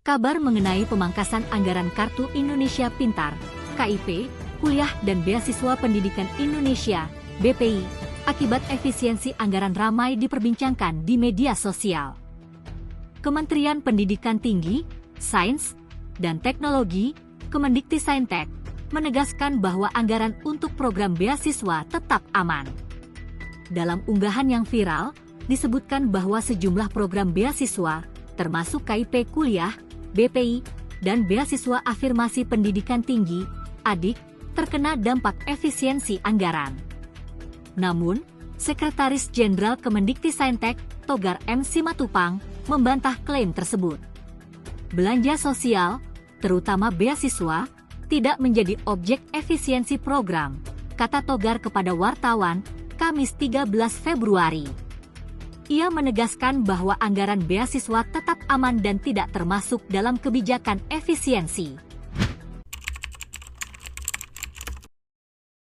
Kabar mengenai pemangkasan anggaran Kartu Indonesia Pintar, KIP, Kuliah dan Beasiswa Pendidikan Indonesia, BPI, akibat efisiensi anggaran ramai diperbincangkan di media sosial. Kementerian Pendidikan Tinggi, Sains, dan Teknologi, Kemendikti-Saintek, menegaskan bahwa anggaran untuk program beasiswa tetap aman. Dalam unggahan yang viral, disebutkan bahwa sejumlah program beasiswa, termasuk KIP Kuliah, BPI, dan Beasiswa Afirmasi Pendidikan Tinggi, ADIK, terkena dampak efisiensi anggaran. Namun, Sekretaris Jenderal Kemendikti-Saintek, Togar M. Simatupang, membantah klaim tersebut. Belanja sosial, terutama beasiswa, tidak menjadi objek efisiensi program, kata Togar kepada wartawan, Kamis 13 Februari. Ia menegaskan bahwa anggaran beasiswa tetap aman dan tidak termasuk dalam kebijakan efisiensi.